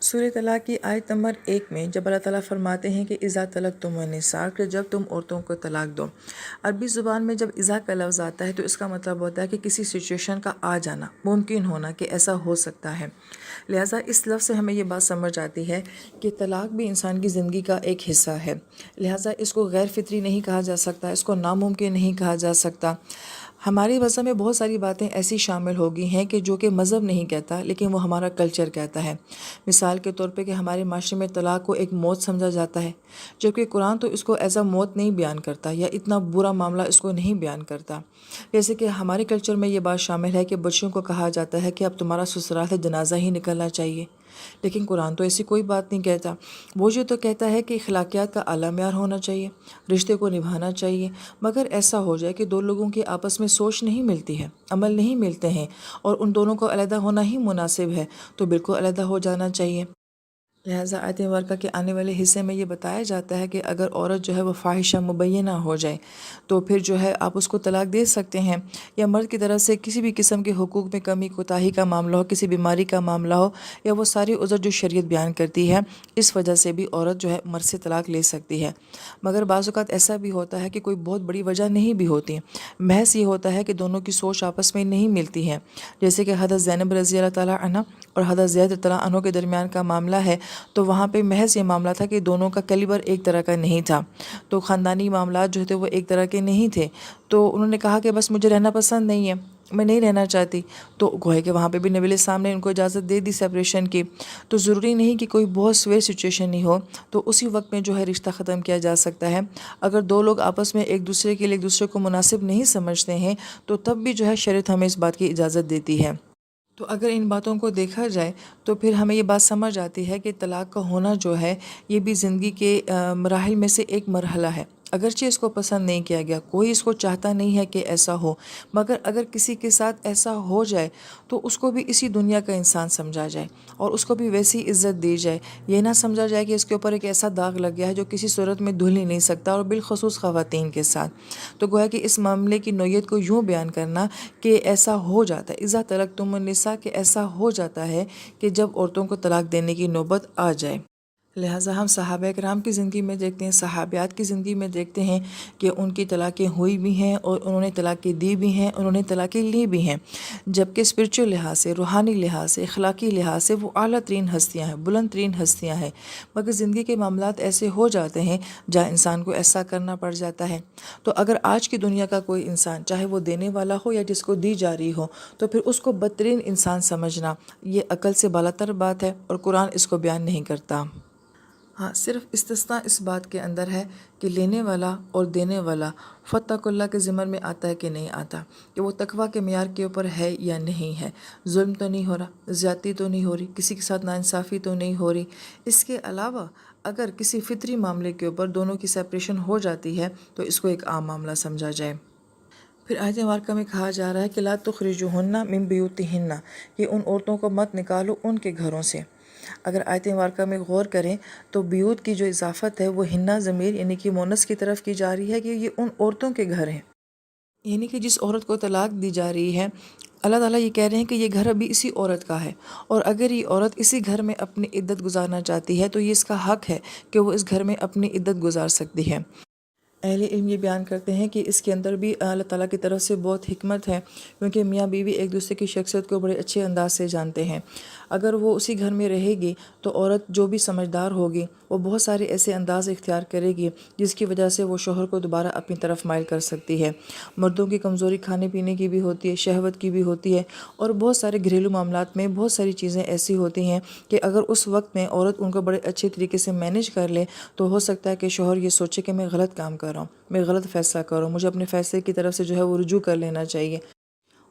سورہ طلاق کی آیت نمبر 1 میں جب اللہ تعالیٰ فرماتے ہیں کہ اذا طلقتم النساء، کہ جب تم عورتوں کو طلاق دو، عربی زبان میں جب اذا کا لفظ آتا ہے تو اس کا مطلب ہوتا ہے کہ کسی سچویشن کا آ جانا، ممکن ہونا کہ ایسا ہو سکتا ہے۔ لہٰذا اس لفظ سے ہمیں یہ بات سمجھ آتی ہے کہ طلاق بھی انسان کی زندگی کا ایک حصہ ہے، لہٰذا اس کو غیر فطری نہیں کہا جا سکتا، اس کو ناممکن نہیں کہا جا سکتا۔ ہماری مذہب میں بہت ساری باتیں ایسی شامل ہو گئی ہیں کہ جو کہ مذہب نہیں کہتا لیکن وہ ہمارا کلچر کہتا ہے۔ مثال کے طور پہ کہ ہمارے معاشرے میں طلاق کو ایک موت سمجھا جاتا ہے، جبکہ قرآن تو اس کو ایز اے موت نہیں بیان کرتا یا اتنا برا معاملہ اس کو نہیں بیان کرتا۔ جیسے کہ ہمارے کلچر میں یہ بات شامل ہے کہ بچیوں کو کہا جاتا ہے کہ اب تمہارا سسرال سے جنازہ ہی نکلنا چاہیے، لیکن قرآن تو ایسی کوئی بات نہیں کہتا۔ وہ جو تو کہتا ہے کہ اخلاقیات کا اعلیٰ معیار ہونا چاہیے، رشتے کو نبھانا چاہیے، مگر ایسا ہو جائے کہ دو لوگوں کی آپس میں سوچ نہیں ملتی ہے، عمل نہیں ملتے ہیں اور ان دونوں کو علیحدہ ہونا ہی مناسب ہے تو بالکل علیحدہ ہو جانا چاہیے۔ لہٰذا آیت مبارکہ کے آنے والے حصے میں یہ بتایا جاتا ہے کہ اگر عورت جو ہے وہ فاحشہ مبینہ ہو جائے تو پھر جو ہے آپ اس کو طلاق دے سکتے ہیں، یا مرد کی طرف سے کسی بھی قسم کے حقوق میں کمی کوتاہی کا معاملہ ہو، کسی بیماری کا معاملہ ہو، یا وہ ساری عذر جو شریعت بیان کرتی ہے، اس وجہ سے بھی عورت جو ہے مرد سے طلاق لے سکتی ہے۔ مگر بعض اوقات ایسا بھی ہوتا ہے کہ کوئی بہت بڑی وجہ نہیں بھی ہوتی، محض یہ ہوتا ہے کہ دونوں کی سوچ آپس میں نہیں ملتی ہے، جیسے کہ حضرت زینب رضی اللہ تعالیٰ عنہ اور حضرت زید رضی اللہ عنہ کے درمیان کا معاملہ ہے۔ تو وہاں پہ محض یہ معاملہ تھا کہ دونوں کا کیلیبر ایک طرح کا نہیں تھا، تو خاندانی معاملات جو تھے وہ ایک طرح کے نہیں تھے، تو انہوں نے کہا کہ بس مجھے رہنا پسند نہیں ہے، میں نہیں رہنا چاہتی، تو گویا کہ وہاں پہ بھی نبی علیہ السلام نے ان کو اجازت دے دی سیپریشن کی۔ تو ضروری نہیں کہ کوئی بہت سویر سچویشن نہیں ہو تو اسی وقت میں جو ہے رشتہ ختم کیا جا سکتا ہے۔ اگر دو لوگ آپس میں ایک دوسرے کے لیے ایک دوسرے کو مناسب نہیں سمجھتے ہیں تو تب بھی جو ہے شریعت ہمیں اس بات کی اجازت دیتی ہے۔ تو اگر ان باتوں کو دیکھا جائے تو پھر ہمیں یہ بات سمجھ آتی ہے کہ طلاق کا ہونا جو ہے یہ بھی زندگی کے مراحل میں سے ایک مرحلہ ہے، اگرچہ اس کو پسند نہیں کیا گیا، کوئی اس کو چاہتا نہیں ہے کہ ایسا ہو، مگر اگر کسی کے ساتھ ایسا ہو جائے تو اس کو بھی اسی دنیا کا انسان سمجھا جائے اور اس کو بھی ویسی عزت دی جائے، یہ نہ سمجھا جائے کہ اس کے اوپر ایک ایسا داغ لگ گیا ہے جو کسی صورت میں دھل ہی نہیں سکتا، اور بالخصوص خواتین کے ساتھ۔ تو گویا کہ اس معاملے کی نوعیت کو یوں بیان کرنا کہ ایسا ہو جاتا ہے، اذا طلقتم النساء، کہ ایسا ہو جاتا ہے کہ جب عورتوں کو طلاق دینے کی نوبت آ جائے۔ لہٰذا ہم صحابہ کرام کی زندگی میں دیکھتے ہیں، صحابیات کی زندگی میں دیکھتے ہیں کہ ان کی طلاقیں ہوئی بھی ہیں اور انہوں نے طلاقیں دی بھی ہیں، انہوں نے طلاقیں لی بھی ہیں، جبکہ اسپرچل لحاظ سے، روحانی لحاظ سے، اخلاقی لحاظ سے وہ اعلیٰ ترین ہستیاں ہیں، بلند ترین ہستیاں ہیں، مگر زندگی کے معاملات ایسے ہو جاتے ہیں جہاں انسان کو ایسا کرنا پڑ جاتا ہے۔ تو اگر آج کی دنیا کا کوئی انسان، چاہے وہ دینے والا ہو یا جس کو دی جا رہی ہو، تو پھر اس کو بدترین انسان سمجھنا یہ عقل سے بالاتر بات ہے اور قرآن اس کو بیان نہیں کرتا۔ ہاں، صرف استثناء اس بات کے اندر ہے کہ لینے والا اور دینے والا فاتقوا اللہ کے ضمن میں آتا ہے کہ نہیں آتا، کہ وہ تقویٰ کے معیار کے اوپر ہے یا نہیں ہے، ظلم تو نہیں ہو رہا، زیادتی تو نہیں ہو رہی، کسی کے ساتھ ناانصافی تو نہیں ہو رہی۔ اس کے علاوہ اگر کسی فطری معاملے کے اوپر دونوں کی سیپریشن ہو جاتی ہے تو اس کو ایک عام معاملہ سمجھا جائے۔ پھر آیت مبارکہ میں کہا جا رہا ہے کہ لا تخرجوہن من بیوتہن، کہ ان عورتوں کو مت نکالو ان کے گھروں سے۔ اگر آیت مبارکہ میں غور کریں تو بیوت کی جو اضافت ہے وہ ہنہ ضمیر یعنی کہ مونس کی طرف کی جا رہی ہے کہ یہ ان عورتوں کے گھر ہیں، یعنی کہ جس عورت کو طلاق دی جا رہی ہے اللہ تعالیٰ یہ کہہ رہے ہیں کہ یہ گھر ابھی اسی عورت کا ہے، اور اگر یہ عورت اسی گھر میں اپنی عدت گزارنا چاہتی ہے تو یہ اس کا حق ہے کہ وہ اس گھر میں اپنی عدت گزار سکتی ہے۔ اہل علم یہ بیان کرتے ہیں کہ اس کے اندر بھی اللہ تعالیٰ کی طرف سے بہت حکمت ہے، کیونکہ میاں بیوی ایک دوسرے کی شخصیت کو بڑے اچھے انداز سے جانتے ہیں۔ اگر وہ اسی گھر میں رہے گی تو عورت جو بھی سمجھدار ہوگی وہ بہت سارے ایسے انداز اختیار کرے گی جس کی وجہ سے وہ شوہر کو دوبارہ اپنی طرف مائل کر سکتی ہے۔ مردوں کی کمزوری کھانے پینے کی بھی ہوتی ہے، شہوت کی بھی ہوتی ہے، اور بہت سارے گھریلو معاملات میں بہت ساری چیزیں ایسی ہوتی ہیں کہ اگر اس وقت میں عورت ان کو بڑے اچھے طریقے سے مینیج کر لے تو ہو سکتا ہے کہ شوہر یہ سوچے کہ میں غلط کام کر رہا ہوں، میں غلط فیصلہ کر رہا ہوں، مجھے اپنے فیصلے کی طرف سے جو ہے وہ رجوع کر لینا چاہیے۔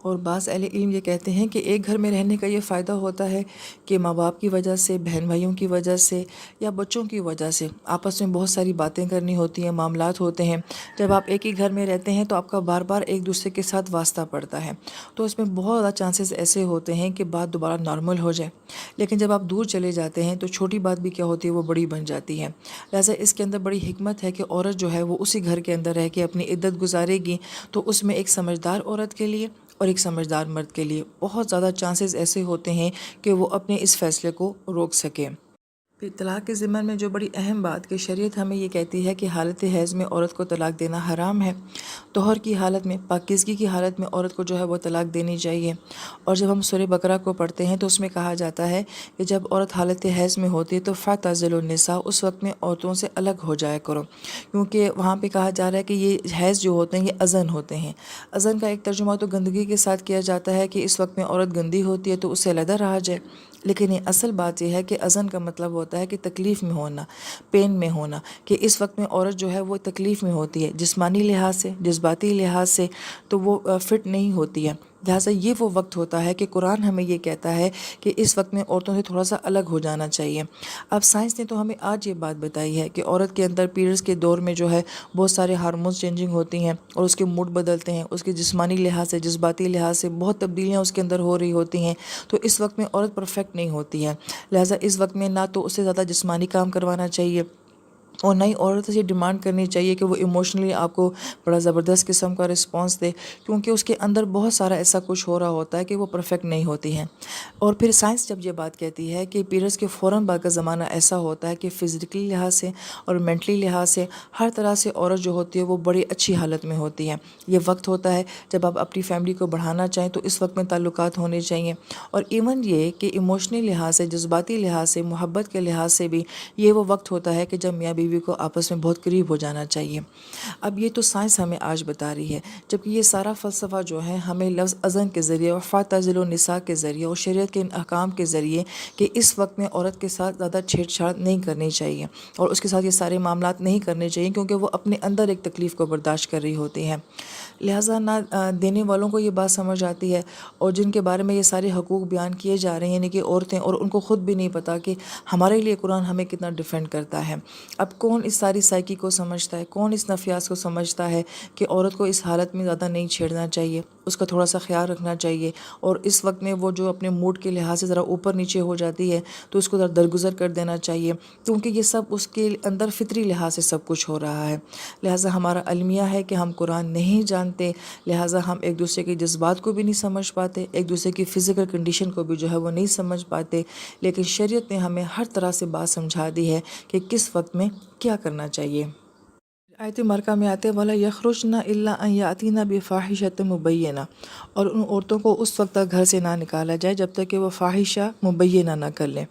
اور بعض اہل علم یہ کہتے ہیں کہ ایک گھر میں رہنے کا یہ فائدہ ہوتا ہے کہ ماں باپ کی وجہ سے، بہن بھائیوں کی وجہ سے یا بچوں کی وجہ سے آپس میں بہت ساری باتیں کرنی ہوتی ہیں، معاملات ہوتے ہیں۔ جب آپ ایک ہی گھر میں رہتے ہیں تو آپ کا بار بار ایک دوسرے کے ساتھ واسطہ پڑتا ہے، تو اس میں بہت زیادہ چانسز ایسے ہوتے ہیں کہ بات دوبارہ نارمل ہو جائے، لیکن جب آپ دور چلے جاتے ہیں تو چھوٹی بات بھی کیا ہوتی ہے وہ بڑی بن جاتی ہے۔ لہٰذا اس کے اندر بڑی حکمت ہے کہ عورت جو ہے وہ اسی گھر کے اندر رہ کے اپنی عدت گزارے گی، تو اس میں ایک سمجھدار عورت کے لیے اور ایک سمجھدار مرد کے لیے بہت زیادہ چانسز ایسے ہوتے ہیں کہ وہ اپنے اس فیصلے کو روک سکے۔ پھر طلاق کے ضمن میں جو بڑی اہم بات کہ شریعت ہمیں یہ کہتی ہے کہ حالت حیض میں عورت کو طلاق دینا حرام ہے۔ طہر کی حالت میں، پاکیزگی کی حالت میں عورت کو جو ہے وہ طلاق دینی چاہیے۔ اور جب ہم سورہ بقرہ کو پڑھتے ہیں تو اس میں کہا جاتا ہے کہ جب عورت حالت حیض میں ہوتی ہے تو فَاعْتَزِلُوا النِّسَاءَ، اس وقت میں عورتوں سے الگ ہو جایا کرو، کیونکہ وہاں پہ کہا جا رہا ہے کہ یہ حیض جو ہوتے ہیں یہ اذن ہوتے ہیں۔ اذن کا ایک ترجمہ تو گندگی کے ساتھ کیا جاتا ہے کہ اس وقت میں عورت گندی ہوتی ہے تو اس سے علیحدہ رہا جائے، لیکن یہ اصل بات یہ ہے کہ اذن کا مطلب ہوتا ہے کہ تکلیف میں ہونا، پین میں ہونا، کہ اس وقت میں عورت جو ہے وہ تکلیف میں ہوتی ہے، جسمانی لحاظ سے، جذباتی لحاظ سے، تو وہ فٹ نہیں ہوتی ہے۔ لہٰذا یہ وہ وقت ہوتا ہے کہ قرآن ہمیں یہ کہتا ہے کہ اس وقت میں عورتوں سے تھوڑا سا الگ ہو جانا چاہیے۔ اب سائنس نے تو ہمیں آج یہ بات بتائی ہے کہ عورت کے اندر پیریڈز کے دور میں جو ہے بہت سارے ہارمونز چینجنگ ہوتی ہیں اور اس کے موڈ بدلتے ہیں، اس کے جسمانی لحاظ سے، جذباتی لحاظ سے بہت تبدیلیاں اس کے اندر ہو رہی ہوتی ہیں، تو اس وقت میں عورت پرفیکٹ نہیں ہوتی ہے۔ لہٰذا اس وقت میں نہ تو اس سے زیادہ جسمانی کام کروانا چاہیے اور نہ ہی عورت سے ڈیمانڈ کرنی چاہیے کہ وہ ایموشنلی آپ کو بڑا زبردست قسم کا رسپانس دے، کیونکہ اس کے اندر بہت سارا ایسا کچھ ہو رہا ہوتا ہے کہ وہ پرفیکٹ نہیں ہوتی ہیں۔ اور پھر سائنس جب یہ بات کہتی ہے کہ پیریڈز کے فوراً بعد کا زمانہ ایسا ہوتا ہے کہ فزیکلی لحاظ سے اور مینٹلی لحاظ سے ہر طرح سے عورت جو ہوتی ہے وہ بڑی اچھی حالت میں ہوتی ہے۔ یہ وقت ہوتا ہے جب آپ اپنی فیملی کو بڑھانا چاہیں تو اس وقت میں تعلقات ہونے چاہیے، اور ایون یہ کہ ایموشنل لحاظ سے، جذباتی لحاظ سے، محبت کے لحاظ سے بھی یہ وہ وقت ہوتا ہے کہ جب میاں بیوی کو آپس میں بہت قریب ہو جانا چاہیے۔ اب یہ تو سائنس ہمیں آج بتا رہی ہے، جبکہ یہ سارا فلسفہ جو ہے ہمیں لفظ اذن کے ذریعے اور فَاعْتَزِلُوا النِّسَاء کے ذریعے اور شریعت کے ان احکام کے ذریعے کہ اس وقت میں عورت کے ساتھ زیادہ چھیڑ چھاڑ نہیں کرنی چاہیے اور اس کے ساتھ یہ سارے معاملات نہیں کرنے چاہیے، کیونکہ وہ اپنے اندر ایک تکلیف کو برداشت کر رہی ہوتی ہیں۔ لہٰذا نہ دینے والوں کو یہ بات سمجھ آتی ہے، اور جن کے بارے میں یہ سارے حقوق بیان کیے جا رہے ہیں یعنی کہ عورتیں، اور ان کو خود بھی نہیں پتہ کہ ہمارے لیے قرآن ہمیں کتنا ڈیفینڈ کرتا ہے۔ اب کون اس ساری سائیکی کو سمجھتا ہے، کون اس نفسیات کو سمجھتا ہے کہ عورت کو اس حالت میں زیادہ نہیں چھیڑنا چاہیے، اس کا تھوڑا سا خیال رکھنا چاہیے، اور اس وقت میں وہ جو اپنے موڈ کے لحاظ سے ذرا اوپر نیچے ہو جاتی ہے تو اس کو ذرا درگزر کر دینا چاہیے، کیونکہ یہ سب اس کے اندر فطری لحاظ سے سب کچھ ہو رہا ہے۔ لہٰذا ہمارا المیہ ہے کہ ہم قرآن نہیں جانتے، لہٰذا ہم ایک دوسرے کے جذبات کو بھی نہیں سمجھ پاتے، ایک دوسرے کی فزیکل کنڈیشن کو بھی جو ہے وہ نہیں سمجھ پاتے، لیکن شریعت نے ہمیں ہر طرح سے بات سمجھا دی ہے کہ کس وقت میں کیا کرنا چاہیے۔ آیت مبارکہ میں آتے والا یخرجن الا ان یاتین بفاحشۃ مبینہ، اور ان عورتوں کو اس وقت تک گھر سے نہ نکالا جائے جب تک کہ وہ فاحشہ مبینہ نہ کر لیں۔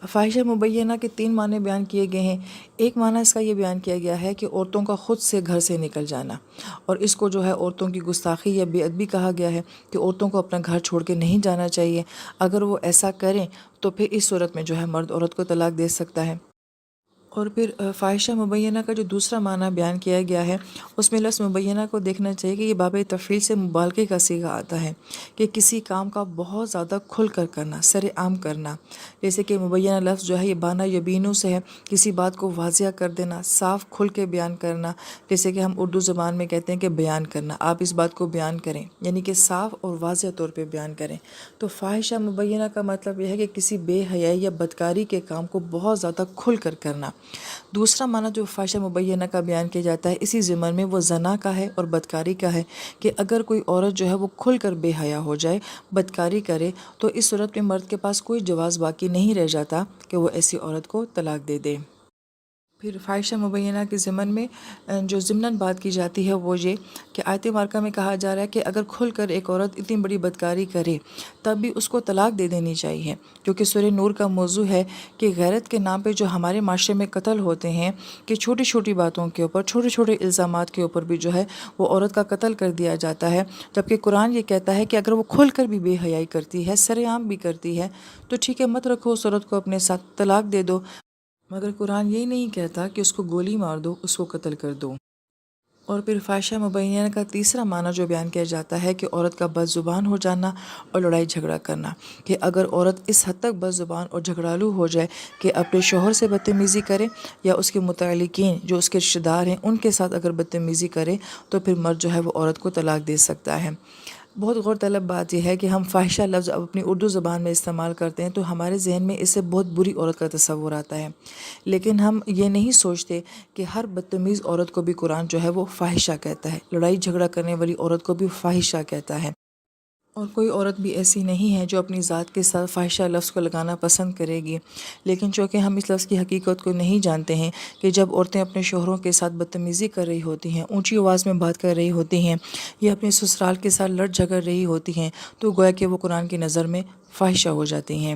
فاحشہ مبینہ کے 3 معنی بیان کیے گئے ہیں۔ ایک معنی اس کا یہ بیان کیا گیا ہے کہ عورتوں کا خود سے گھر سے نکل جانا، اور اس کو جو ہے عورتوں کی گستاخی یا بے ادبی کہا گیا ہے کہ عورتوں کو اپنا گھر چھوڑ کے نہیں جانا چاہیے۔ اگر وہ ایسا کریں تو پھر اس صورت میں جو ہے مرد عورت کو طلاق دے سکتا ہے۔ اور پھر فاحشہ مبینہ کا جو دوسرا معنی بیان کیا گیا ہے اس میں لفظ مبینہ کو دیکھنا چاہیے کہ یہ باب تفعیل سے مبالغے کا صیغہ آتا ہے، کہ کسی کام کا بہت زیادہ کھل کر کرنا، سر عام کرنا، جیسے کہ مبینہ لفظ جو ہے یہ بانا یبینو سے ہے، کسی بات کو واضح کر دینا، صاف کھل کے بیان کرنا، جیسے کہ ہم اردو زبان میں کہتے ہیں کہ بیان کرنا، آپ اس بات کو بیان کریں، یعنی کہ صاف اور واضح طور پہ بیان کریں۔ تو فاحشہ مبینہ کا مطلب یہ ہے کہ کسی بے حیائی یا بدکاری کے کام کو بہت زیادہ کھل کر کرنا۔ دوسرا معنی جو فاحشہ مبینہ کا بیان کیا جاتا ہے اسی ضمن میں وہ زنا کا ہے اور بدکاری کا ہے، کہ اگر کوئی عورت جو ہے وہ کھل کر بے حیا ہو جائے، بدکاری کرے، تو اس صورت میں مرد کے پاس کوئی جواز باقی نہیں رہ جاتا کہ وہ ایسی عورت کو طلاق دے دے۔ پھر فاحشہ مبینہ کے ضمن میں جو ضمناً بات کی جاتی ہے وہ یہ کہ آیت مبارکہ میں کہا جا رہا ہے کہ اگر کھل کر ایک عورت اتنی بڑی بدکاری کرے تب بھی اس کو طلاق دے دینی چاہیے، کیونکہ سورہ نور کا موضوع ہے کہ غیرت کے نام پہ جو ہمارے معاشرے میں قتل ہوتے ہیں، کہ چھوٹی چھوٹی باتوں کے اوپر، چھوٹے چھوٹے الزامات کے اوپر بھی جو ہے وہ عورت کا قتل کر دیا جاتا ہے، جبکہ قرآن یہ کہتا ہے کہ اگر وہ کھل کر بھی بے حیائی کرتی ہے، سر عام بھی کرتی ہے، تو ٹھیک ہے، مت رکھو اس عورت کو اپنے ساتھ، طلاق دے دو، مگر قرآن یہ نہیں کہتا کہ اس کو گولی مار دو، اس کو قتل کر دو۔ اور پھر فاحشہ مبینہ کا تیسرا معنی جو بیان کیا جاتا ہے کہ عورت کا بد زبان ہو جانا اور لڑائی جھگڑا کرنا، کہ اگر عورت اس حد تک بد زبان اور جھگڑالو ہو جائے کہ اپنے شوہر سے بدتمیزی کرے یا اس کے متعلقین جو اس کے رشتہ دار ہیں ان کے ساتھ اگر بدتمیزی کرے تو پھر مرد جو ہے وہ عورت کو طلاق دے سکتا ہے۔ بہت غور طلب بات یہ ہے کہ ہم فاحشہ لفظ اب اپنی اردو زبان میں استعمال کرتے ہیں تو ہمارے ذہن میں اس سے بہت بری عورت کا تصور آتا ہے، لیکن ہم یہ نہیں سوچتے کہ ہر بدتمیز عورت کو بھی قرآن جو ہے وہ فاحشہ کہتا ہے، لڑائی جھگڑا کرنے والی عورت کو بھی فاحشہ کہتا ہے۔ اور کوئی عورت بھی ایسی نہیں ہے جو اپنی ذات کے ساتھ فاحشہ لفظ کو لگانا پسند کرے گی، لیکن چونکہ ہم اس لفظ کی حقیقت کو نہیں جانتے ہیں کہ جب عورتیں اپنے شوہروں کے ساتھ بدتمیزی کر رہی ہوتی ہیں، اونچی آواز میں بات کر رہی ہوتی ہیں یا اپنے سسرال کے ساتھ لڑ جھگڑ رہی ہوتی ہیں، تو گویا کہ وہ قرآن کی نظر میں فاحشہ ہو جاتی ہیں۔